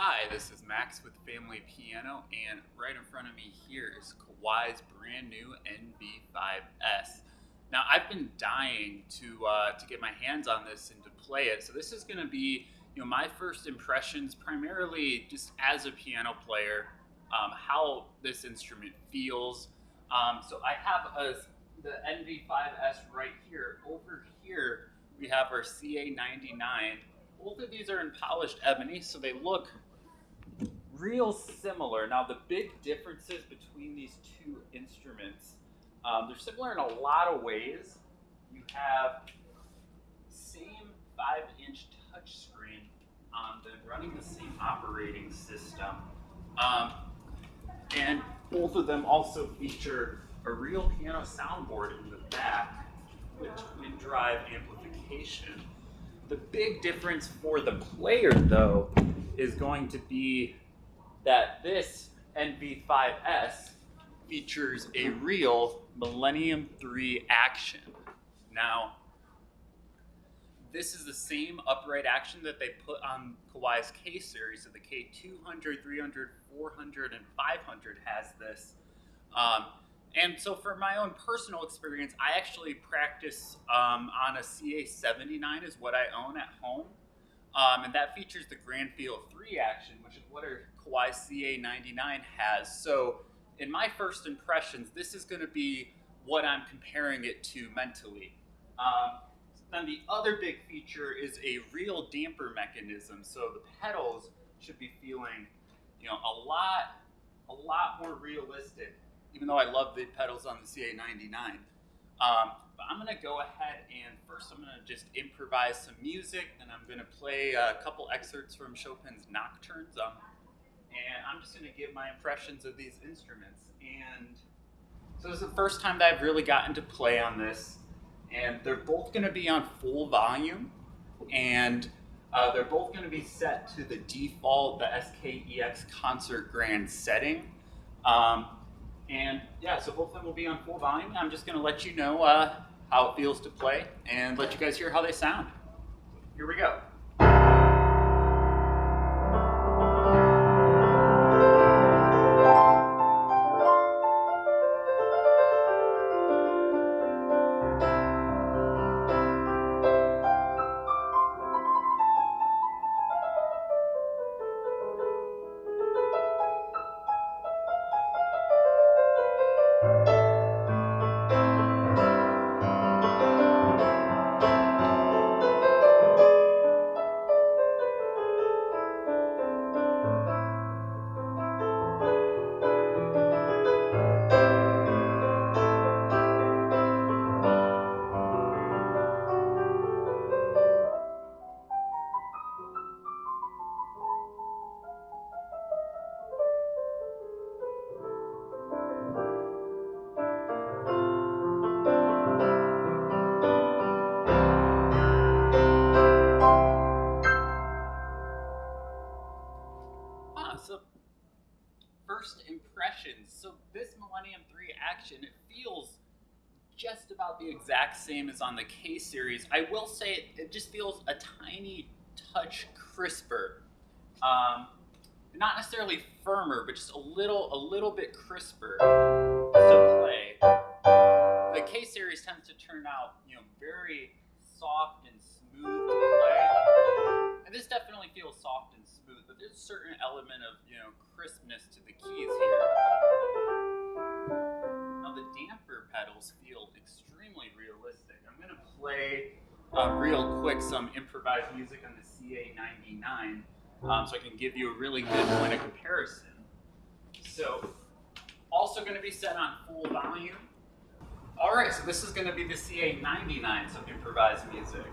Hi, this is Max with Family Piano, and right in front of me here is Kawai's brand new NV5S. Now, I've been dying to get my hands on this and to play it, so this is going to be my first impressions, primarily just as a piano player, how this instrument feels. So I have the NV5S right here. Over here, we have our CA99. Both of these are in polished ebony, so they look real similar. Now, the big differences between these two instruments, they're similar in a lot of ways. You have same 5-inch touchscreen on them, running the same operating system. And both of them also feature a real piano soundboard in the back with twin drive amplification. The big difference for the player, though, is going to be that this NV5S features a real Millennium III action. Now, this is the same upright action that they put on Kawai's K series, so the K200, 300, 400, and 500 has this. And so for my own personal experience, I actually practice on a CA99 is what I own at home. And that features the Grand Feel 3 action, which is what our Kawai CA99 has. So in my first impressions, this is going to be what I'm comparing it to mentally. Then the other big feature is a real damper mechanism. So the pedals should be feeling, a lot more realistic, even though I love the pedals on the CA99. But I'm going to go ahead and first I'm going to just improvise some music, and I'm going to play a couple excerpts from Chopin's Nocturnes. And I'm just going to give my impressions of these instruments. And so this is the first time that I've really gotten to play on this. And they're both going to be on full volume. And they're both going to be set to the default, the SK-EX Concert Grand setting. And yeah, so both of them will be on full volume. I'm just going to let you know how it feels to play and let you guys hear how they sound. Here we go. So first impressions. So this Millennium III action, it feels just about the exact same as on the K series. I will say it just feels a tiny touch crisper. Not necessarily firmer, but just a little bit crisper to play. The K series tends to turn out, very soft and smooth to play. And this definitely feels soft and smooth, but there's a certain element of, crispness to the keys here. Now the damper pedals feel extremely realistic. I'm going to play real quick some improvised music on the CA99 so I can give you a really good point of comparison. So also going to be set on full volume. All right, so this is going to be the CA99, so improvised music.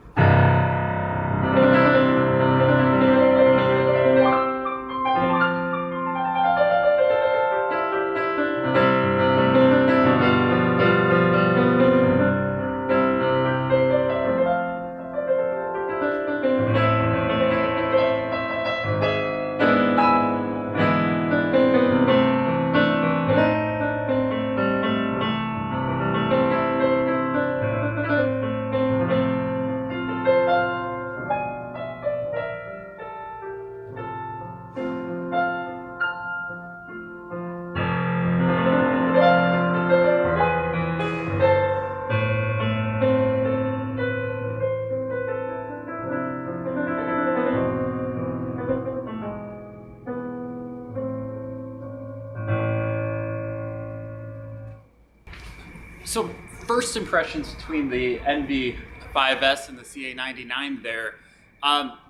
So first impressions between the NV5S and the CA99 there,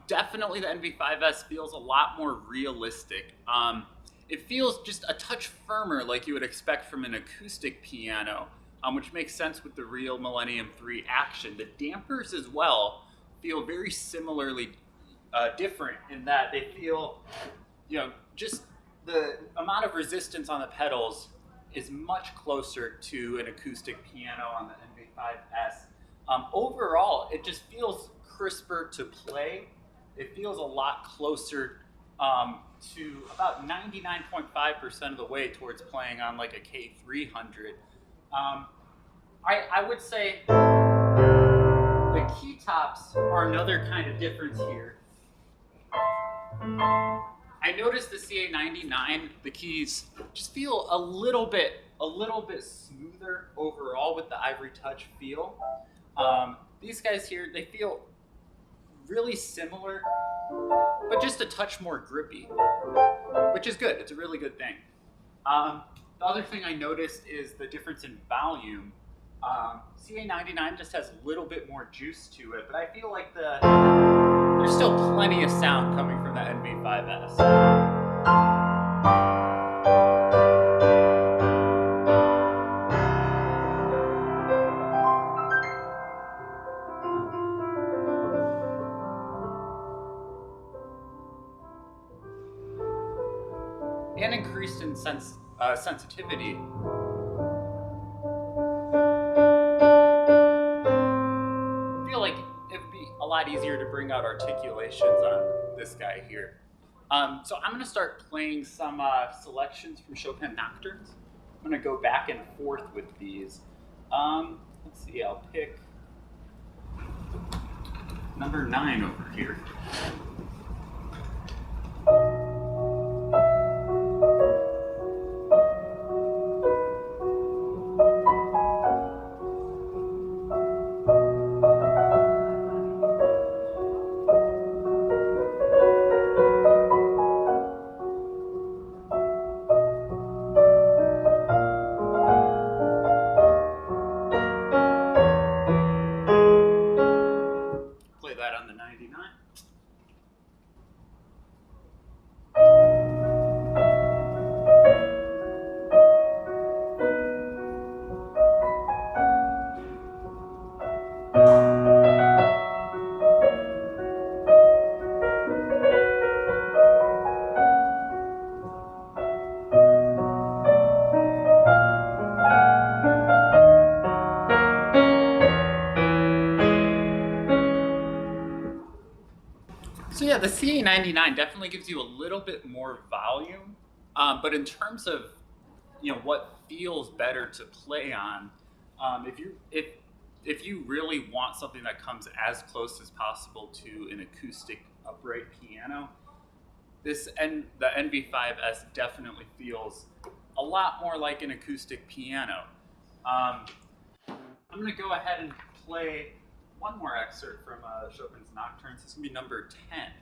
definitely the NV5S feels a lot more realistic. It feels just a touch firmer like you would expect from an acoustic piano, which makes sense with the real Millennium III action. The dampers as well feel very similarly different in that they feel, just the amount of resistance on the pedals is much closer to an acoustic piano on the NV5S. Overall, it just feels crisper to play. It feels a lot closer to about 99.5% of the way towards playing on like a K300. I would say the key tops are another kind of difference here. I noticed the CA99, the keys just feel a little bit smoother overall with the ivory touch feel. These guys here, they feel really similar, but just a touch more grippy, which is good. It's a really good thing. The other thing I noticed is the difference in volume. CA99 just has a little bit more juice to it, but I feel like there's still plenty of sound coming from the NV5S. And increased in sensitivity. I feel like it would be a lot easier to bring out articulations on this guy here. So I'm going to start playing some selections from Chopin Nocturnes. I'm going to go back and forth with these. Let's see, I'll pick number 9 over here. So yeah, the CA99 definitely gives you a little bit more volume, but in terms of what feels better to play on, if you really want something that comes as close as possible to an acoustic upright piano, the NV5S definitely feels a lot more like an acoustic piano. I'm going to go ahead and play one more excerpt from Chopin's Nocturnes. This is going to be number 10.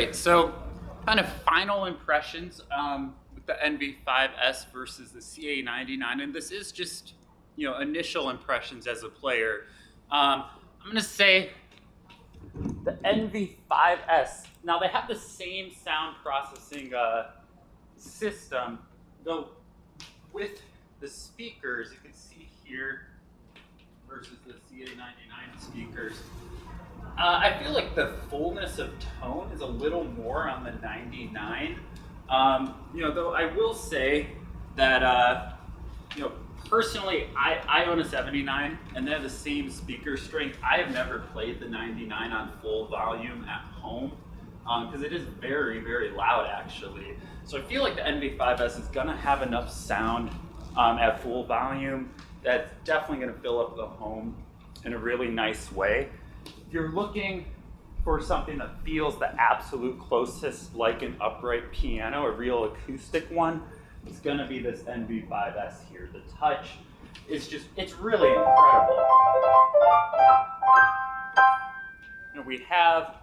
Great, so kind of final impressions with the NV5S versus the CA99, and this is just, initial impressions as a player. I'm gonna say the NV5S, now they have the same sound processing system, though with the speakers, you can see here, versus the CA99 speakers, I feel like the fullness of tone is a little more on the 99. Though I will say that, personally, I own a 79 and they have the same speaker strength. I have never played the 99 on full volume at home because it is very, very loud actually. So I feel like the NV5S is gonna have enough sound at full volume that's definitely gonna fill up the home in a really nice way. If you're looking for something that feels the absolute closest like an upright piano, a real acoustic one, it's gonna be this NV5S here. The touch is just, it's really incredible. We have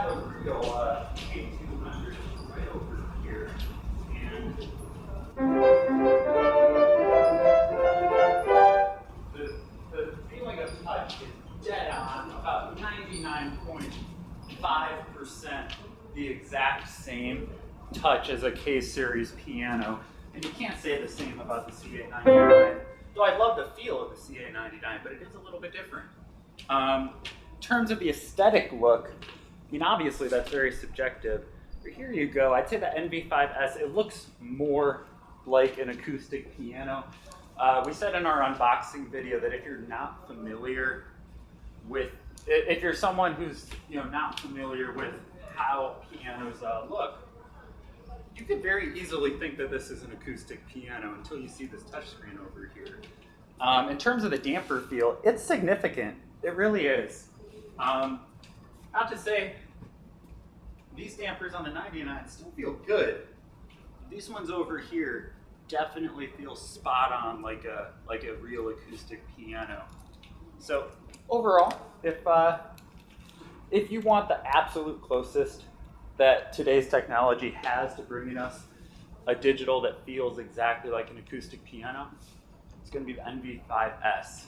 a real K200 right over here, and the feeling of touch is dead on, about 99.5% the exact same touch as a K-series piano. And you can't say the same about the CA99, though I love the feel of the CA99, but it is a little bit different. In terms of the aesthetic look, obviously that's very subjective, but here you go. I'd say the NV5S, it looks more like an acoustic piano. We said in our unboxing video that if you're not familiar with, if you're someone who's not familiar with how pianos look, you could very easily think that this is an acoustic piano until you see this touchscreen over here. In terms of the damper feel, it's significant. It really is. Not to say these dampers on the 99 still feel good. These ones over here definitely feel spot on like a real acoustic piano. So overall, if you want the absolute closest that today's technology has to bringing us a digital that feels exactly like an acoustic piano, it's going to be the NV5S.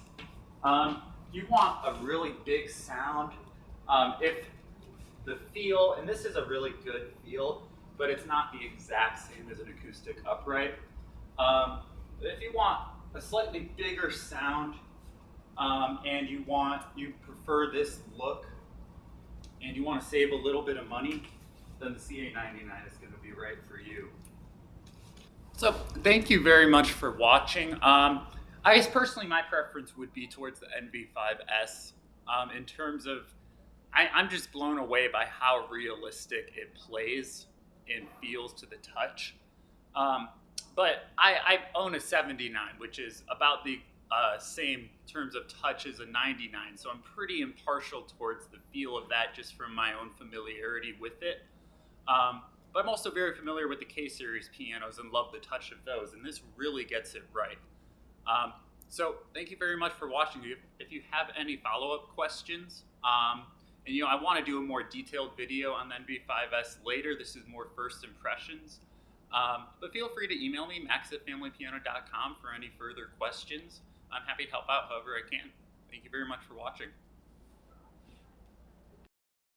You want a really big sound. If the feel, and this is a really good feel, but it's not the exact same as an acoustic upright. If you want a slightly bigger sound and you prefer this look and you want to save a little bit of money, then the CA99 is going to be right for you. So thank you very much for watching. I guess personally my preference would be towards the NV5S in terms of, I'm just blown away by how realistic it plays and feels to the touch. But I own a 79, which is about the same terms of touch as a 99, so I'm pretty impartial towards the feel of that just from my own familiarity with it. But I'm also very familiar with the K-series pianos and love the touch of those, and this really gets it right. So thank you very much for watching. If you have any follow-up questions, and I want to do a more detailed video on the NV5S later. This is more first impressions. But feel free to email me, max@familypiano.com, for any further questions. I'm happy to help out however I can. Thank you very much for watching.